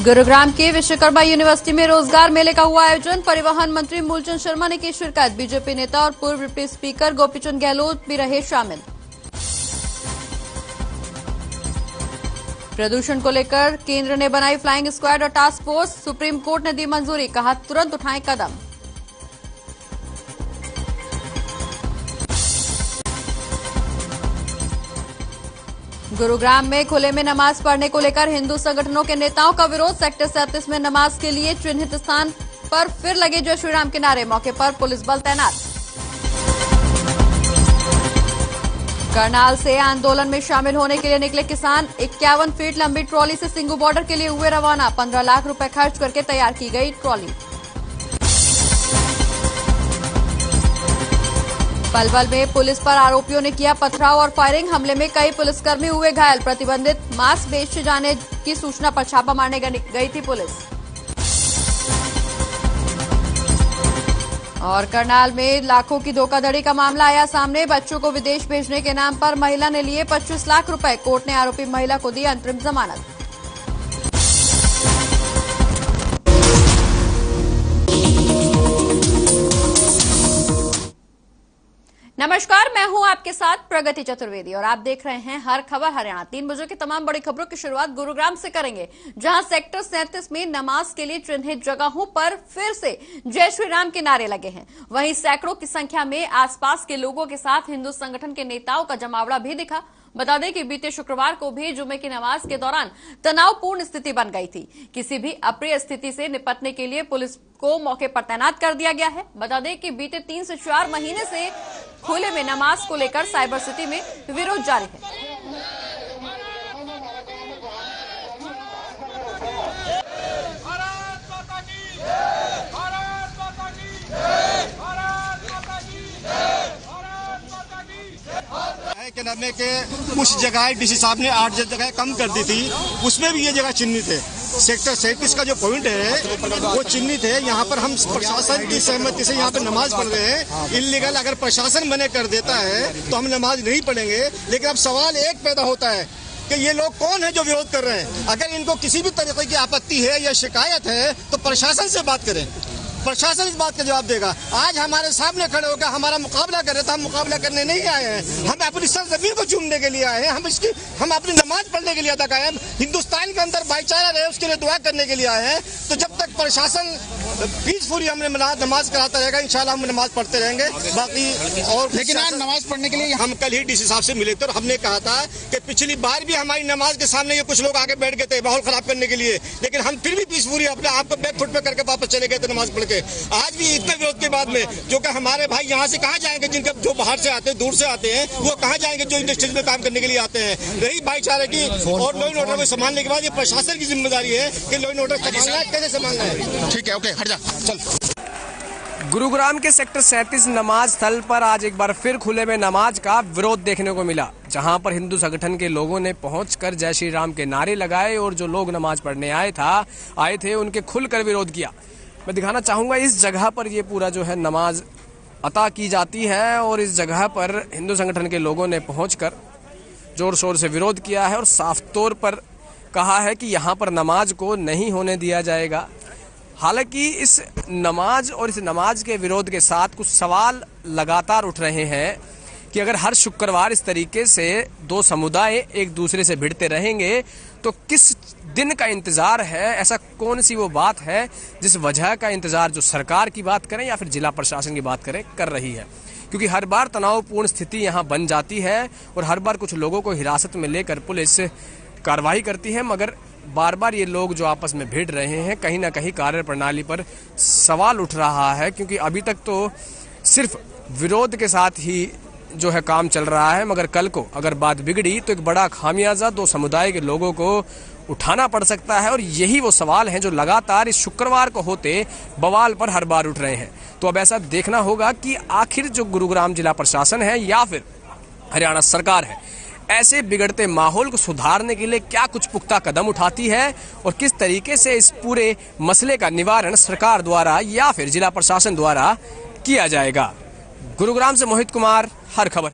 गुरुग्राम के विश्वकर्मा यूनिवर्सिटी में रोजगार मेले का हुआ आयोजन। परिवहन मंत्री मूलचंद शर्मा ने की शिरकत। बीजेपी नेता और पूर्व डिप्टी स्पीकर गोपीचंद गहलोत भी रहे शामिल। प्रदूषण को लेकर केंद्र ने बनाई फ्लाइंग स्क्वाड और टास्क फोर्स। सुप्रीम कोर्ट ने दी मंजूरी, कहा तुरंत उठाएं कदम। गुरुग्राम में खुले में नमाज पढ़ने को लेकर हिंदू संगठनों के नेताओं का विरोध। सेक्टर 37 में नमाज के लिए चिन्हित स्थान पर फिर लगे जय श्री राम के नारे। मौके पर पुलिस बल तैनात। करनाल से आंदोलन में शामिल होने के लिए निकले किसान। 51 फीट लंबी ट्रॉली से सिंगू बॉर्डर के लिए हुए रवाना। 15 लाख रुपए खर्च करके तैयार की गई ट्रॉली। पलवल में पुलिस पर आरोपियों ने किया पथराव और फायरिंग। हमले में कई पुलिसकर्मी हुए घायल। प्रतिबंधित मांस बेचे जाने की सूचना पर छापा मारने गई थी पुलिस। और करनाल में लाखों की धोखाधड़ी का मामला आया सामने। बच्चों को विदेश भेजने के नाम पर महिला ने लिए 25 लाख रुपए। कोर्ट ने आरोपी महिला को दी अंतरिम जमानत। नमस्कार, मैं हूं आपके साथ प्रगति चतुर्वेदी और आप देख रहे हैं हर खबर हरियाणा। 3 बजे की तमाम बड़ी खबरों की शुरुआत गुरुग्राम से करेंगे, जहां सेक्टर 37 में नमाज के लिए चिन्हित जगहों पर फिर से जय श्री राम के नारे लगे हैं। वहीं सैकड़ों की संख्या में आसपास के लोगों के साथ हिंदू संगठन के नेताओं का जमावड़ा भी दिखा। बता दें कि बीते शुक्रवार को भी जुमे की नमाज के दौरान तनावपूर्ण स्थिति बन गई थी। किसी भी अप्रिय स्थिति से निपटने के लिए पुलिस को मौके पर तैनात कर दिया गया है। बता दें कि बीते 3 से 4 महीने से खुले में नमाज को लेकर साइबर सिटी में विरोध जारी है। के नामे के कुछ जगह डीसी साहब ने 8 जगह कम कर दी थी, उसमें भी ये जगह चिन्हित है। सेक्टर 37 का जो पॉइंट है वो चिन्हित है। यहाँ पर हम प्रशासन की सहमति से यहाँ पर नमाज पढ़ रहे हैं। इल्लीगल अगर प्रशासन मने कर देता है तो हम नमाज नहीं पढ़ेंगे। लेकिन अब सवाल एक पैदा होता है कि ये लोग कौन है जो विरोध कर रहे हैं। अगर इनको किसी भी तरीके की आपत्ति है या शिकायत है तो प्रशासन से बात करें, प्रशासन इस बात का जवाब देगा। आज हमारे सामने खड़े होकर हमारा मुकाबला कर रहे थे, हम मुकाबला करने नहीं आए हैं। हम अपनी सरजमीन को चूमने के लिए आए हैं। हम अपनी नमाज पढ़ने के लिए अदा आए हैं। हिंदुस्तान के अंदर भाईचारा रहे उसके लिए दुआ करने के लिए आए हैं। तो जब तक प्रशासन पीसफुली हमने नमाज कराता रहेगा, इंशाल्लाह हम नमाज पढ़ते रहेंगे। बाकी और लेकिन आज नमाज पढ़ने के लिए हम कल ही डीसी साहब से मिले थे और हमने कहा था कि पिछली बार भी हमारी नमाज के सामने ये कुछ लोग आगे बैठ गए थे माहौल खराब करने के लिए, लेकिन हम फिर भी पीसफुली अपने आप को बैक फुट पे करके वापस चले गए थे नमाज पढ़ के। आज भी इतने विरोध के बाद में जो कि हमारे भाई यहाँ से कहाँ जाएंगे, जिनके जो बाहर से आते हैं, दूर से आते हैं, वो कहाँ जाएंगे जो इंडस्ट्रीज में काम करने के लिए आते हैं। रही भाईचारे की और लॉ एंड ऑर्डर को संभालने के बाद ये प्रशासन की जिम्मेदारी है कि लॉ एंड ऑर्डर संभालना है, कैसे संभालना है। ठीक है, ओके, हट जा, चल। गुरुग्राम के सेक्टर 37 नमाज स्थल पर आज एक बार फिर खुले में नमाज का विरोध देखने को मिला, जहां पर हिंदू संगठन के लोगों ने पहुंचकर जय श्री राम के नारे लगाए और जो लोग नमाज पढ़ने आए थे उनके खुलकर विरोध किया। मैं दिखाना चाहूंगा इस जगह पर ये पूरा जो है नमाज अता की जाती है और इस जगह पर हिंदू संगठन के लोगों ने पहुंचकर जोर शोर से विरोध किया है और साफ तौर पर कहा है कि यहाँ पर नमाज को नहीं होने दिया जाएगा। हालांकि इस नमाज और इस नमाज के विरोध के साथ कुछ सवाल लगातार उठ रहे हैं कि अगर हर शुक्रवार इस तरीके से 2 समुदाय एक दूसरे से भिड़ते रहेंगे तो किस दिन का इंतजार है। ऐसा कौन सी वो बात है जिस वजह का इंतजार जो सरकार की बात करें या फिर जिला प्रशासन की बात करें कर रही है, क्योंकि हर बार तनावपूर्ण स्थिति यहाँ बन जाती है और हर बार कुछ लोगों को हिरासत में लेकर पुलिस कार्रवाई करती है, मगर बार बार ये लोग जो आपस में भिड़ रहे हैं कहीं ना कहीं कार्य प्रणाली पर सवाल उठ रहा है। क्योंकि अभी तक तो सिर्फ विरोध के साथ ही जो है काम चल रहा है, मगर कल को अगर बात बिगड़ी तो एक बड़ा खामियाजा 2 समुदाय के लोगों को उठाना पड़ सकता है। और यही वो सवाल हैं जो लगातार इस शुक्रवार को होते बवाल पर हर बार उठ रहे हैं। तो अब ऐसा देखना होगा कि आखिर जो गुरुग्राम जिला प्रशासन है या फिर हरियाणा सरकार है ऐसे बिगड़ते माहौल को सुधारने के लिए क्या कुछ पुख्ता कदम उठाती है और किस तरीके से इस पूरे मसले का निवारण सरकार द्वारा या फिर जिला प्रशासन द्वारा किया जाएगा। गुरुग्राम से मोहित कुमार, हर खबर।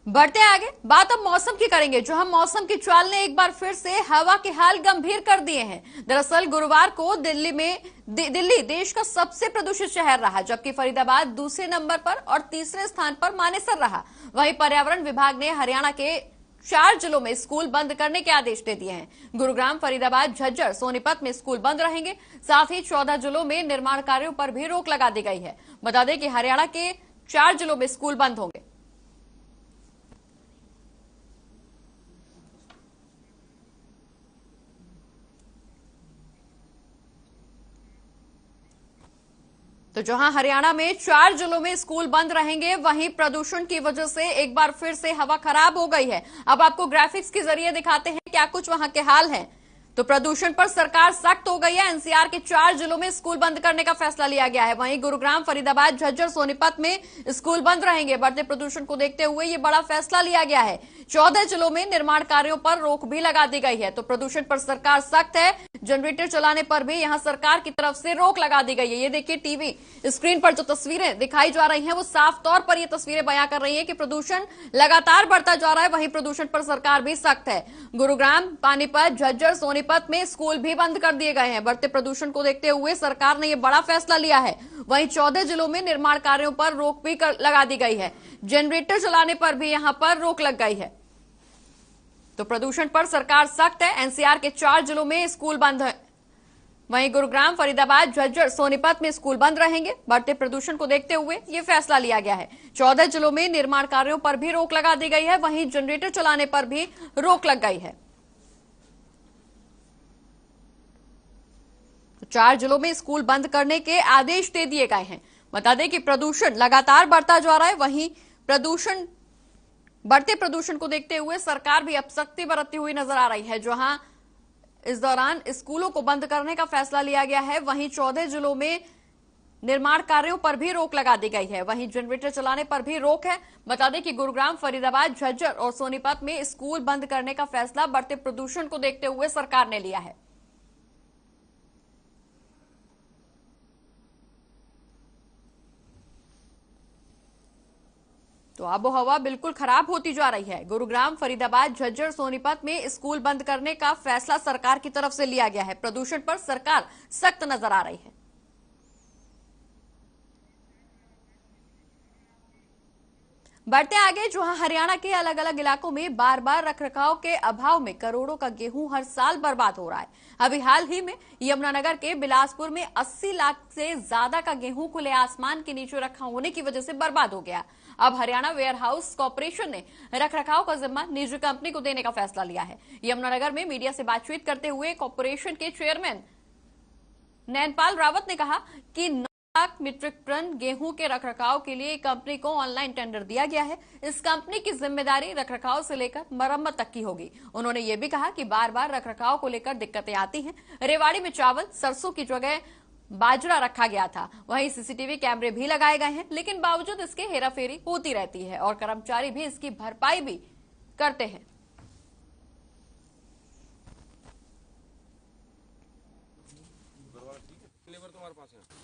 बढ़ते आगे, बात अब मौसम की करेंगे, जो हम मौसम की चाल ने एक बार फिर से हवा के हाल गंभीर कर दिए हैं। दरअसल गुरुवार को दिल्ली देश का सबसे प्रदूषित शहर रहा, जबकि फरीदाबाद दूसरे नंबर पर और तीसरे स्थान पर मानेसर रहा। वहीं पर्यावरण विभाग ने हरियाणा के 4 जिलों में स्कूल बंद करने के आदेश दे दिए हैं। गुरुग्राम, फरीदाबाद, झज्जर, सोनीपत में स्कूल बंद रहेंगे। साथ ही 14 जिलों में निर्माण कार्यों पर भी रोक लगा दी गई है। बता दें कि हरियाणा के 4 जिलों में स्कूल बंद होंगे। तो जहां हरियाणा में 4 जिलों में स्कूल बंद रहेंगे, वहीं प्रदूषण की वजह से एक बार फिर से हवा खराब हो गई है। अब आपको ग्राफिक्स के जरिए दिखाते हैं क्या कुछ वहां के हाल है। तो प्रदूषण पर सरकार सख्त हो गई है। एनसीआर के 4 जिलों में स्कूल बंद करने का फैसला लिया गया है। वहीं गुरुग्राम, फरीदाबाद, झज्जर, सोनीपत में स्कूल बंद रहेंगे। बढ़ते प्रदूषण को देखते हुए ये बड़ा फैसला लिया गया है। 14 जिलों में निर्माण कार्यों पर रोक भी लगा दी गई है। तो प्रदूषण पर सरकार सख्त है। जनरेटर चलाने पर भी यहां सरकार की तरफ से रोक लगा दी गई है। ये देखिए, टीवी स्क्रीन पर जो तस्वीरें दिखाई जा रही हैं, वो साफ तौर पर ये तस्वीरें बयां कर रही है कि प्रदूषण लगातार बढ़ता जा रहा है। वहीं प्रदूषण पर सरकार भी सख्त है। गुरुग्राम, पानीपत, झज्जर, सोनीपत में स्कूल भी बंद कर दिए गए हैं। बढ़ते प्रदूषण को देखते हुए सरकार ने यह बड़ा फैसला लिया है। वहीं 14 जिलों में निर्माण कार्यों पर रोक भी लगा दी गई है। जनरेटर चलाने पर भी यहां पर रोक लग गई है। तो प्रदूषण पर सरकार सख्त है। एनसीआर के 4 जिलों में स्कूल बंद है। वहीं गुरुग्राम, फरीदाबाद, झज्जर, सोनीपत में स्कूल बंद रहेंगे। बढ़ते प्रदूषण को देखते हुए यह फैसला लिया गया है। 14 जिलों में निर्माण कार्यों पर भी रोक लगा दी गई है। वहीं जनरेटर चलाने पर भी रोक लग गई है। 4 जिलों में स्कूल बंद करने के आदेश दे दिए गए हैं। बता दें कि प्रदूषण लगातार बढ़ता जा रहा है। वहीं बढ़ते प्रदूषण को देखते हुए सरकार भी अब सख्ती बरतती हुई नजर आ रही है। जहां इस दौरान स्कूलों को बंद करने का फैसला लिया गया है, वहीं 14 जिलों में निर्माण कार्यों पर भी रोक लगा दी गई है। वहीं जनरेटर चलाने पर भी रोक है। बता दें कि गुरुग्राम, फरीदाबाद, झज्जर और सोनीपत में स्कूल बंद करने का फैसला बढ़ते प्रदूषण को देखते हुए सरकार ने लिया है। तो आबो हवा बिल्कुल खराब होती जा रही है। गुरुग्राम, फरीदाबाद, झज्जर, सोनीपत में स्कूल बंद करने का फैसला सरकार की तरफ से लिया गया है। प्रदूषण पर सरकार सख्त नजर आ रही है। बढ़ते आगे, जहां हरियाणा के अलग अलग इलाकों में बार बार रखरखाव के अभाव में करोड़ों का गेहूं हर साल बर्बाद हो रहा है। अभी हाल ही में यमुनानगर के बिलासपुर में 80 लाख से ज्यादा का गेहूं खुले आसमान के नीचे रखा होने की वजह से बर्बाद हो गया। अब हरियाणा वेयरहाउस कॉर्पोरेशन ने रखरखाव का जिम्मा निजी कंपनी को देने का फैसला लिया है। यमुनानगर में मीडिया से बातचीत करते हुए कॉर्पोरेशन के चेयरमैन नैनपाल रावत ने कहा कि 9 लाख मीट्रिक टन गेहूं के रखरखाव के लिए कंपनी को ऑनलाइन टेंडर दिया गया है। इस कंपनी की जिम्मेदारी रखरखाव से लेकर मरम्मत तक की होगी। उन्होंने ये भी कहा कि बार बार रखरखाव को लेकर दिक्कतें आती हैं। रेवाड़ी में चावल, सरसों की जगह बाजरा रखा गया था। वहीं सीसीटीवी कैमरे भी लगाए गए हैं, लेकिन बावजूद इसके हेराफेरी होती रहती है और कर्मचारी भी इसकी भरपाई भी करते हैं।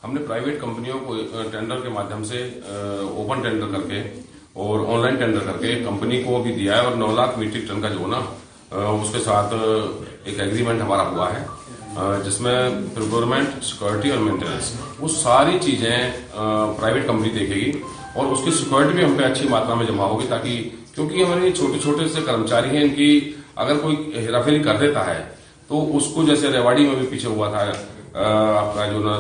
हमने प्राइवेट कंपनियों को टेंडर के माध्यम से ओपन टेंडर करके और ऑनलाइन टेंडर करके कंपनी को भी दिया है और 9 लाख मीट्रिक टन का जो ना उसके साथ एक एग्रीमेंट हमारा हुआ है, जिसमें प्रोक्योरमेंट, सिक्योरिटी और मेंटेनेंस, वो सारी चीजें प्राइवेट कंपनी देखेगी और उसकी सिक्योरिटी भी हम पे अच्छी मात्रा में जमा होगी, ताकि क्योंकि हमारे छोटे छोटे से कर्मचारी हैं, इनकी अगर कोई हेराफेरी कर देता है तो उसको, जैसे रेवाड़ी में भी पीछे हुआ था, आपका जो ना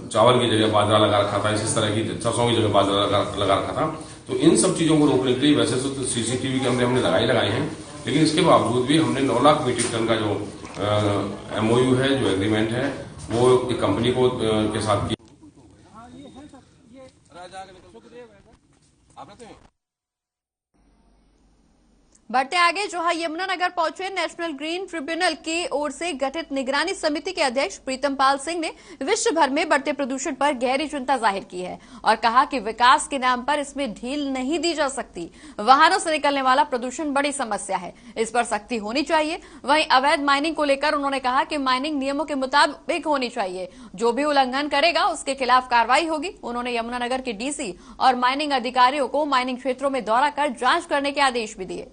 चावल की जगह बाजरा लगा रखा था, इसी तरह की सरसों की जगह बाजरा लगा रखा था। तो इन सब चीजों को रोकने के लिए वैसे तो सीसीटीवी कैमरे हमने लगाए हैं, लेकिन इसके बावजूद भी हमने 9 लाख मीट्रिक टन का जो एमओयू है, जो एग्रीमेंट है, वो एक कंपनी को के साथ किया। बढ़ते आगे, जहां यमुनानगर पहुंचे नेशनल ग्रीन ट्रिब्यूनल की ओर से गठित निगरानी समिति के अध्यक्ष प्रीतम पाल सिंह ने विश्व भर में बढ़ते प्रदूषण पर गहरी चिंता जाहिर की है और कहा कि विकास के नाम पर इसमें ढील नहीं दी जा सकती। वाहनों से निकलने वाला प्रदूषण बड़ी समस्या है, इस पर सख्ती होनी चाहिए। वहीं अवैध माइनिंग को लेकर उन्होंने कहा कि माइनिंग नियमों के मुताबिक होनी चाहिए, जो भी उल्लंघन करेगा उसके खिलाफ कार्रवाई होगी। उन्होंने यमुनानगर के डीसी और माइनिंग अधिकारियों को माइनिंग क्षेत्रों में दौरा कर जांच करने के आदेश भी दिए।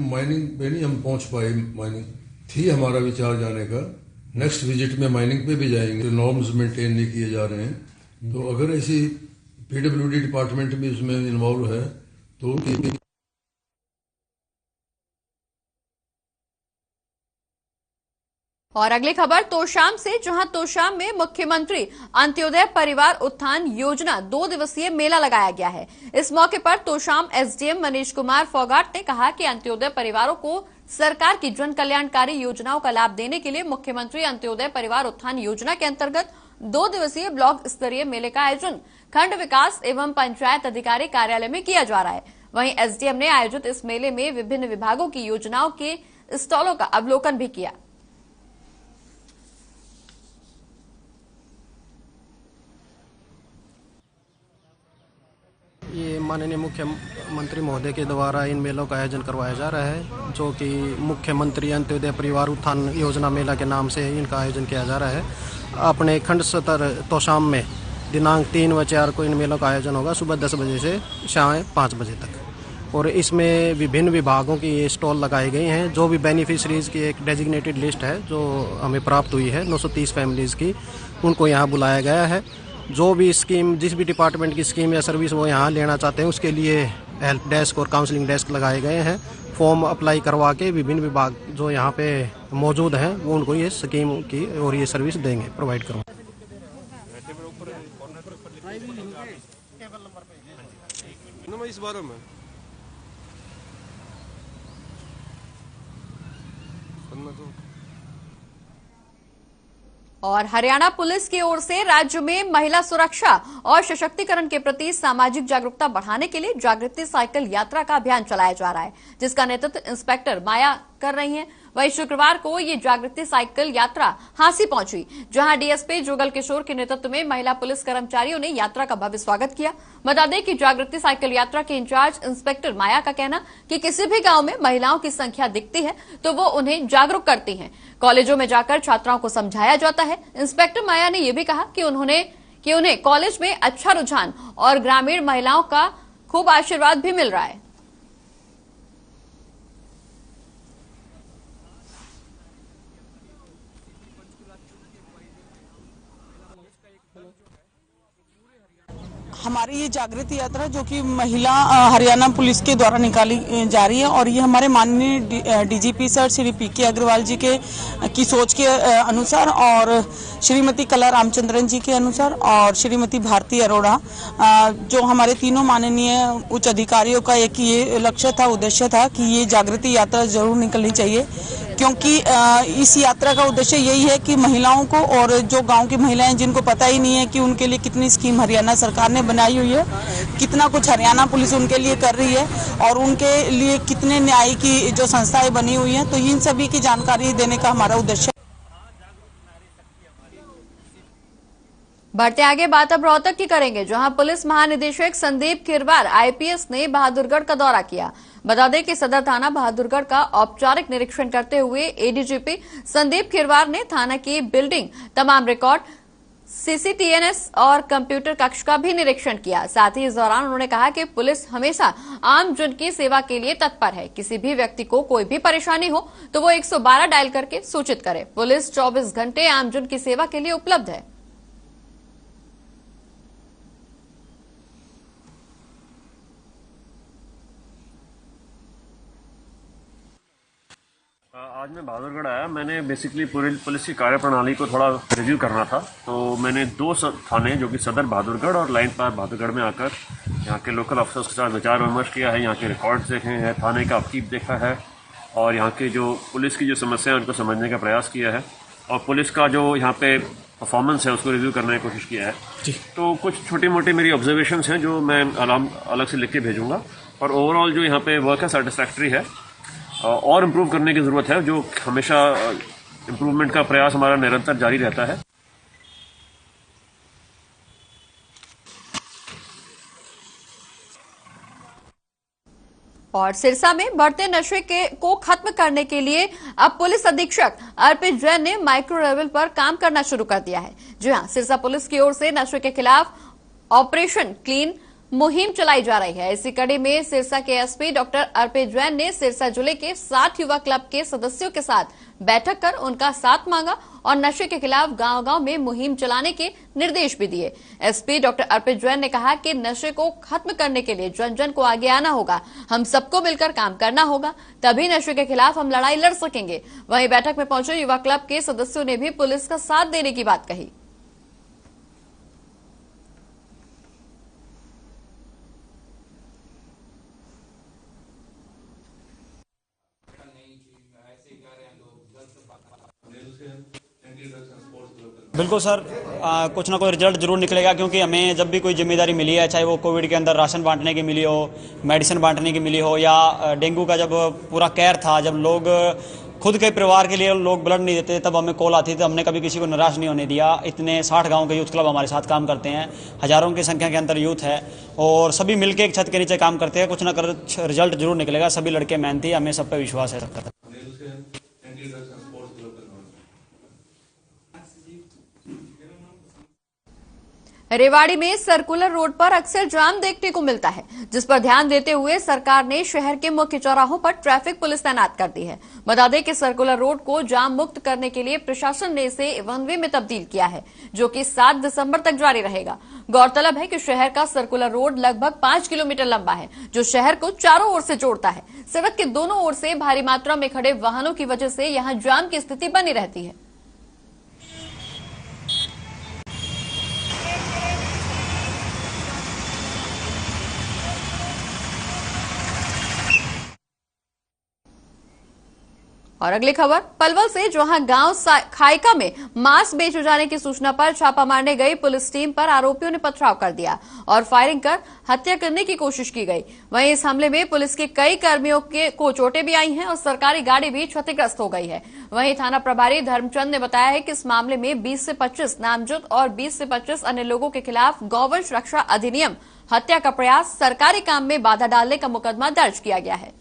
माइनिंग पे नहीं हम पहुंच पाए। माइनिंग थी हमारा विचार जाने का, नेक्स्ट विजिट में माइनिंग पे भी जाएंगे। नॉर्म्स मेंटेन नहीं किए जा रहे हैं, तो अगर ऐसी पीडब्ल्यूडी डिपार्टमेंट भी उसमें इन्वॉल्व है तो और अगली खबर तोशाम से, जहां तोशाम में मुख्यमंत्री अंत्योदय परिवार उत्थान योजना 2 दिवसीय मेला लगाया गया है। इस मौके पर तोशाम एसडीएम मनीष कुमार फोगाट ने कहा कि अंत्योदय परिवारों को सरकार की जन कल्याणकारी योजनाओं का लाभ देने के लिए मुख्यमंत्री अंत्योदय परिवार उत्थान योजना के अंतर्गत 2 दिवसीय ब्लॉक स्तरीय मेले का आयोजन खंड विकास एवं पंचायत अधिकारी कार्यालय में किया जा रहा है। वहीं एसडीएम ने आयोजित इस मेले में विभिन्न विभागों की योजनाओं के स्टॉलों का अवलोकन भी किया। ये माननीय मुख्यमंत्री महोदय के द्वारा इन मेलों का आयोजन करवाया जा रहा है, जो कि मुख्यमंत्री अंत्योदय परिवार उत्थान योजना मेला के नाम से इनका आयोजन किया जा रहा है। अपने खंड स्तर तोशाम में दिनांक 3 व 4 को इन मेलों का आयोजन होगा, सुबह 10 बजे से शाम 5 बजे तक। और इसमें विभिन्न विभागों की ये स्टॉल लगाए गए हैं। जो भी बेनिफिशरीज की एक डेजिग्नेटेड लिस्ट है जो हमें प्राप्त हुई है 930 फैमिलीज की, उनको यहाँ बुलाया गया है। जो भी स्कीम, जिस भी डिपार्टमेंट की स्कीम या सर्विस वो यहाँ लेना चाहते हैं, उसके लिए हेल्प डेस्क और काउंसलिंग डेस्क लगाए गए हैं। फॉर्म अप्लाई करवा के विभिन्न विभाग जो यहाँ पे मौजूद हैं वो उनको ये स्कीम की और ये सर्विस देंगे, प्रोवाइड करेंगे। इस बारे में और हरियाणा पुलिस की ओर से राज्य में महिला सुरक्षा और सशक्तिकरण के प्रति सामाजिक जागरूकता बढ़ाने के लिए जागृति साइकिल यात्रा का अभियान चलाया जा रहा है, जिसका नेतृत्व इंस्पेक्टर माया कर रही हैं। वहीं शुक्रवार को ये जागृति साइकिल यात्रा हांसी पहुंची, जहां डीएसपी जुगल किशोर के नेतृत्व में महिला पुलिस कर्मचारियों ने यात्रा का भव्य स्वागत किया। बता दें कि जागृति साइकिल यात्रा के इंचार्ज इंस्पेक्टर माया का कहना कि किसी भी गांव में महिलाओं की संख्या दिखती है तो वो उन्हें जागरूक करती हैं। कॉलेजों में जाकर छात्राओं को समझाया जाता है। इंस्पेक्टर माया ने यह भी कहा कि उन्हें कॉलेज में अच्छा रुझान और ग्रामीण महिलाओं का खूब आशीर्वाद भी मिल रहा है। हमारी ये जागृति यात्रा जो कि महिला हरियाणा पुलिस के द्वारा निकाली जा रही है और ये हमारे माननीय डीजीपी सर श्री पीके अग्रवाल जी की सोच के अनुसार और श्रीमती कला रामचंद्रन जी के अनुसार और श्रीमती भारती अरोड़ा जो हमारे तीनों माननीय उच्च अधिकारियों का एक ये लक्ष्य था, उद्देश्य था कि ये जागृति यात्रा जरूर निकलनी चाहिए, क्योंकि इस यात्रा का उद्देश्य यही है कि महिलाओं को और जो गांव की महिलाएं जिनको पता ही नहीं है कि उनके लिए कितनी स्कीम हरियाणा सरकार ने बनाई हुई है, कितना कुछ हरियाणा पुलिस उनके लिए कर रही है और उनके लिए कितने न्याय की जो संस्थाएं बनी हुई हैं, तो इन सभी की जानकारी देने का हमारा उद्देश्य। बढ़ते आगे बात अब रोहतक की करेंगे, जहां पुलिस महानिदेशक संदीप खिरवार आईपीएस ने बहादुरगढ़ का दौरा किया। बता दें कि सदर थाना बहादुरगढ़ का औपचारिक निरीक्षण करते हुए एडीजीपी संदीप खिरवार ने थाना की बिल्डिंग, तमाम रिकॉर्ड, सीसीटीएनएस और कंप्यूटर कक्ष का भी निरीक्षण किया। साथ ही इस दौरान उन्होंने कहा कि पुलिस हमेशा आम जन की सेवा के लिए तत्पर है। किसी भी व्यक्ति को कोई भी परेशानी हो तो वो 112 डायल करके सूचित करे। पुलिस 24 घंटे आम जन की सेवा के लिए उपलब्ध है। आज मैं बहादुरगढ़ आया। मैंने बेसिकली पूरी पुलिस की कार्यप्रणाली को थोड़ा रिव्यू करना था, तो मैंने 2 थाने जो कि सदर बहादुरगढ़ और लाइन पार बहादुरगढ़ में आकर यहाँ के लोकल अफसर्स के साथ विचार विमर्श किया है, यहाँ के रिकॉर्ड्स देखे हैं, थाने का अपकीप देखा है और यहाँ के जो पुलिस की जो समस्या है उनको समझने का प्रयास किया है और पुलिस का जो यहाँ पे परफॉर्मेंस है उसको रिव्यू करने की कोशिश किया है। तो कुछ छोटी मोटी मेरी ऑब्जर्वेशंस हैं जो मैं अलग से लिख के भेजूंगा और ओवरऑल जो यहाँ पे वर्क है सेटिस्फैक्ट्री है और इम्प्रूव करने की ज़रूरत है, जो हमेशा इम्प्रूवमेंट का प्रयास हमारा निरंतर जारी रहता है। और सिरसा में बढ़ते नशे को खत्म करने के लिए अब पुलिस अधीक्षक अर्पित जैन ने माइक्रो लेवल पर काम करना शुरू कर दिया है। जी हां, सिरसा पुलिस की ओर से नशे के खिलाफ ऑपरेशन क्लीन मुहिम चलाई जा रही है। इसी कड़ी में सिरसा के एसपी डॉक्टर अर्पित जैन ने सिरसा जिले के 7 युवा क्लब के सदस्यों के साथ बैठक कर उनका साथ मांगा और नशे के खिलाफ गांव-गांव में मुहिम चलाने के निर्देश भी दिए। एसपी डॉक्टर अर्पित जैन ने कहा कि नशे को खत्म करने के लिए जन जन को आगे आना होगा, हम सबको मिलकर काम करना होगा, तभी नशे के खिलाफ हम लड़ाई लड़ सकेंगे। वहीं बैठक में पहुंचे युवा क्लब के सदस्यों ने भी पुलिस का साथ देने की बात कही। बिल्कुल सर, कुछ ना कोई रिजल्ट जरूर निकलेगा, क्योंकि हमें जब भी कोई जिम्मेदारी मिली है, चाहे वो कोविड के अंदर राशन बांटने की मिली हो, मेडिसिन बांटने की मिली हो, या डेंगू का जब पूरा कहर था, जब लोग खुद के परिवार के लिए लोग ब्लड नहीं देते, तब हमें कॉल आती थी, हमने कभी किसी को निराश नहीं होने दिया। इतने 60 गांव के यूथ क्लब हमारे साथ काम करते हैं, हजारों की संख्या के अंदर यूथ है और सभी मिलकर एक छत के नीचे काम करते हैं। कुछ ना कुछ रिजल्ट जरूर निकलेगा। सभी लड़के मेहनती, हमें सब पे विश्वास है। रेवाड़ी में सर्कुलर रोड पर अक्सर जाम देखने को मिलता है, जिस पर ध्यान देते हुए सरकार ने शहर के मुख्य चौराहों पर ट्रैफिक पुलिस तैनात कर दी है। बता दें कि सर्कुलर रोड को जाम मुक्त करने के लिए प्रशासन ने इसे 1 वे में तब्दील किया है, जो कि 7 दिसंबर तक जारी रहेगा। गौरतलब है कि शहर का सर्कुलर रोड लगभग 5 किलोमीटर लंबा है, जो शहर को चारों ओर से जोड़ता है। सड़क के दोनों ओर से भारी मात्रा में खड़े वाहनों की वजह से यहां जाम की स्थिति बनी रहती है। और अगली खबर पलवल से, जहां गांव खायका में मांस बेचे जाने की सूचना पर छापा मारने गई पुलिस टीम पर आरोपियों ने पथराव कर दिया और फायरिंग कर हत्या करने की कोशिश की गई। वहीं इस हमले में पुलिस के कई कर्मियों को चोटें भी आई हैं और सरकारी गाड़ी भी क्षतिग्रस्त हो गई है। वहीं थाना प्रभारी धर्मचंद ने बताया है कि इस मामले में 20 से 25 नामजद और 20 से 25 अन्य लोगों के खिलाफ गौवंश रक्षा अधिनियम, हत्या का प्रयास, सरकारी काम में बाधा डालने का मुकदमा दर्ज किया गया है।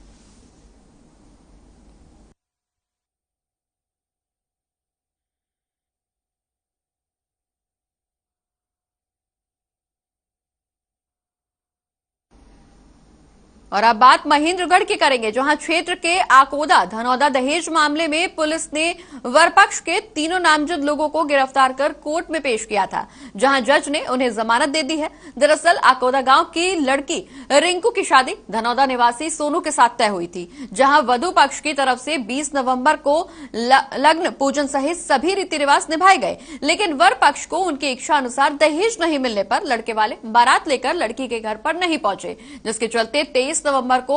और अब बात महेंद्रगढ़ की करेंगे, जहां क्षेत्र के आकोदा धनौदा दहेज मामले में पुलिस ने वरपक्ष के 3 नामजद लोगों को गिरफ्तार कर कोर्ट में पेश किया था, जहां जज ने उन्हें जमानत दे दी है। दरअसल आकोदा गांव की लड़की रिंकू की शादी धनौदा निवासी सोनू के साथ तय हुई थी, जहां वधु पक्ष की तरफ से 20 नवंबर को लग्न पूजन सहित सभी रीति रिवाज निभाए गए, लेकिन वर पक्ष को उनकी इच्छा अनुसार दहेज नहीं मिलने पर लड़के वाले बारात लेकर लड़की के घर पर नहीं पहुंचे, जिसके चलते 23 नवंबर को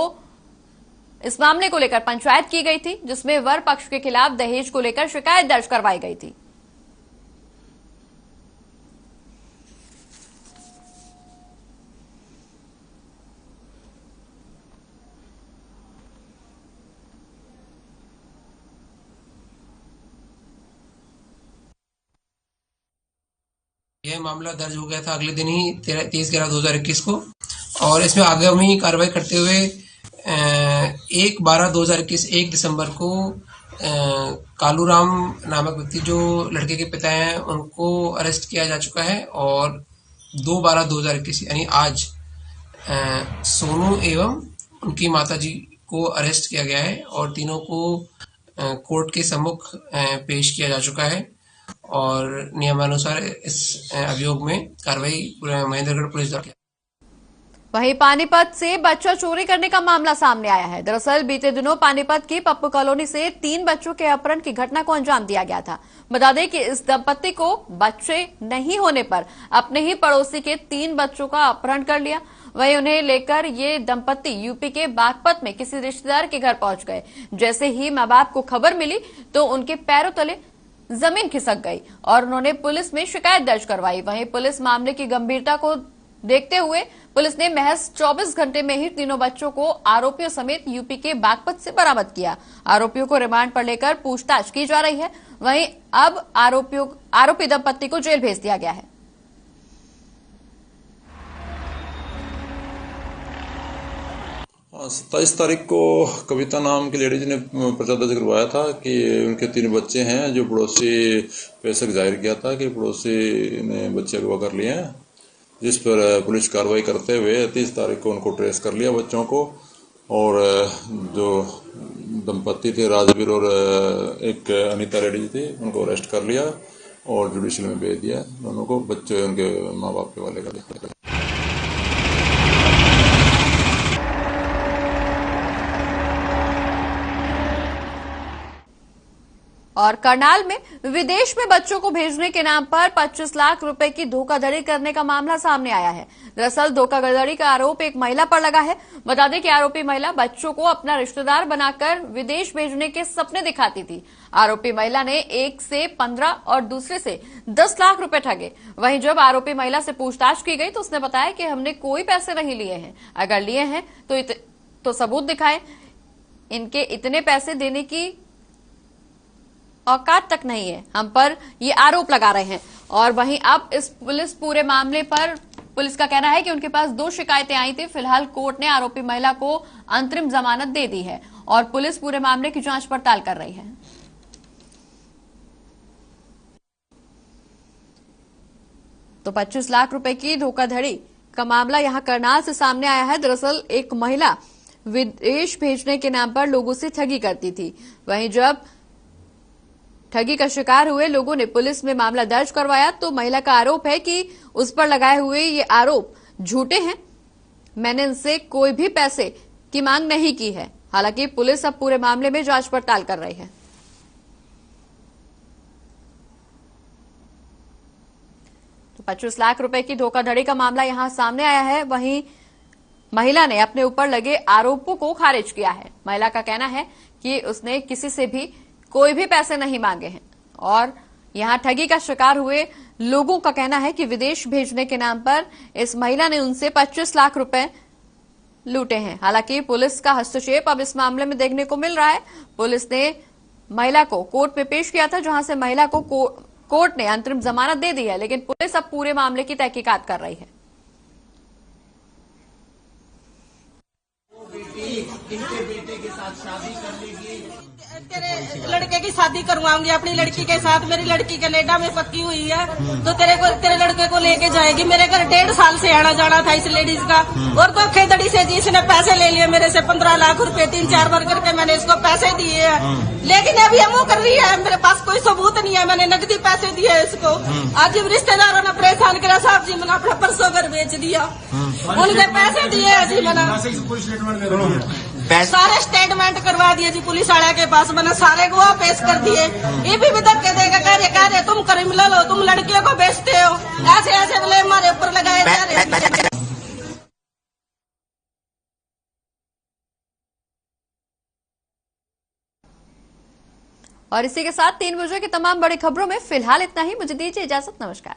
इस मामले को लेकर पंचायत की गई थी, जिसमें वर पक्ष के खिलाफ दहेज को लेकर शिकायत दर्ज करवाई गई थी। यह मामला दर्ज हो गया था अगले दिन ही 30/11/2021 को, और इसमें आगामी कार्रवाई करते हुए 1/12/2021 1 दिसंबर को कालूराम नामक व्यक्ति जो लड़के के पिता हैं उनको अरेस्ट किया जा चुका है, और 2/12/2021 यानी आज सोनू एवं उनकी माताजी को अरेस्ट किया गया है और तीनों को कोर्ट के सम्मुख पेश किया जा चुका है और नियमानुसार इस अभियोग में कार्रवाई महेंद्रगढ़ पुलिस द्वारा। वहीं पानीपत से बच्चा चोरी करने का मामला सामने आया है। दरअसल बीते दिनों पानीपत की पप्पू कॉलोनी से 3 बच्चों के अपहरण की घटना को अंजाम दिया गया था। बता दें कि इस दंपत्ति को बच्चे नहीं होने पर अपने ही पड़ोसी के 3 बच्चों का अपहरण कर लिया। वहीं उन्हें लेकर ये दंपत्ति यूपी के बागपत में किसी रिश्तेदार के घर पहुंच गए। जैसे ही मां बाप को खबर मिली तो उनके पैरों तले जमीन खिसक गई और उन्होंने पुलिस में शिकायत दर्ज करवाई। वहीं पुलिस मामले की गंभीरता को देखते हुए पुलिस ने महज 24 घंटे में ही तीनों बच्चों को आरोपियों समेत यूपी के बागपत से बरामद किया। आरोपियों को रिमांड पर लेकर पूछताछ की जा रही है। वहीं अब आरोपी दंपत्ति को जेल भेज दिया गया है। 27 तारीख को कविता नाम की लेडीज ने पर्चा दर्ज करवाया था कि उनके 3 बच्चे हैं जो पड़ोसी पे शक जाहिर किया था कि पड़ोसी ने बच्चे अगवा कर लिए हैं, जिस पर पुलिस कार्रवाई करते हुए 30 तारीख को उनको ट्रेस कर लिया बच्चों को, और जो दंपत्ति थे राजवीर और एक अनीता लेडीज थी उनको अरेस्ट कर लिया और जुडिशियल में भेज दिया। दोनों को बच्चे उनके माँ बाप के वाले का। और करनाल में विदेश में बच्चों को भेजने के नाम पर 25 लाख रुपए की धोखाधड़ी करने का मामला सामने आया है। दरअसल धोखाधड़ी का आरोप एक महिला पर लगा है। बता दें कि आरोपी महिला बच्चों को अपना रिश्तेदार बनाकर विदेश भेजने के सपने दिखाती थी। आरोपी महिला ने एक से 15 और दूसरे से 10 लाख रुपए ठगे। वहीं जब आरोपी महिला से पूछताछ की गई तो उसने बताया कि हमने कोई पैसे नहीं लिए हैं, अगर लिए हैं तो सबूत दिखाएं। इनके इतने पैसे देने की औकात तक नहीं है, हम पर ये आरोप लगा रहे हैं। और वहीं अब इस पूरे मामले पर पुलिस का कहना है कि उनके पास 2 शिकायतें आई थी। फिलहाल कोर्ट ने आरोपी महिला को अंतरिम जमानत दे दी है और पुलिस पूरे मामले की जांच पड़ताल कर रही है। तो 25 लाख रुपए की धोखाधड़ी का मामला यहां करनाल से सामने आया है। दरअसल एक महिला विदेश भेजने के नाम पर लोगों से ठगी करती थी। वहीं जब ठगी का शिकार हुए लोगों ने पुलिस में मामला दर्ज करवाया तो महिला का आरोप है कि उस पर लगाए हुए ये आरोप झूठे हैं। मैंने इनसे कोई भी पैसे की मांग नहीं की है। हालांकि पुलिस अब पूरे मामले में जांच पड़ताल कर रही है। तो 25 लाख रुपए की धोखाधड़ी का मामला यहां सामने आया है। वहीं महिला ने अपने ऊपर लगे आरोपों को खारिज किया है। महिला का कहना है कि उसने किसी से भी कोई भी पैसे नहीं मांगे हैं और यहां ठगी का शिकार हुए लोगों का कहना है कि विदेश भेजने के नाम पर इस महिला ने उनसे 25 लाख रुपए लूटे हैं। हालांकि पुलिस का हस्तक्षेप अब इस मामले में देखने को मिल रहा है। पुलिस ने महिला को कोर्ट में पेश किया था, जहां से महिला को कोर्ट ने अंतरिम जमानत दे दी है, लेकिन पुलिस अब पूरे मामले की तहकीकात कर रही है। इनके बेटे के साथ शादी करने की, तेरे लड़के की शादी करवाऊंगी अपनी लड़की के साथ। मेरी लड़की कनाडा में पक्की हुई है तो तेरे लड़के को लेके जाएगी। मेरे घर 1.5 साल से आना जाना था इस लेडीज का, और धोखेधड़ी से जिसने पैसे ले लिए मेरे से 15 लाख रुपए 3-4 बार करके मैंने इसको पैसे दिए हैं, लेकिन अभी हम वो कर रही है। मेरे पास कोई सबूत नहीं है, मैंने नकदी पैसे दिए इसको। आज जब रिश्तेदारों ने परेशान करा, साहब जी मैंने अपना परसों घर बेच दिया, उनके पैसे दिए जी मैंने सारे स्टेटमेंट करवा दिए जी पुलिस वाले के पास। मैंने सारे गवाह पेश कर दिए। ये भी धक्के देगा, कह रहे तुम क्रिमिनल हो, तुम लड़कियों को बेचते हो, ऐसे ऐसे बोले हमारे ऊपर लगाए जा रहे। और इसी के साथ 3 बजे की तमाम बड़ी खबरों में फिलहाल इतना ही। मुझे दीजिए इजाजत। नमस्कार।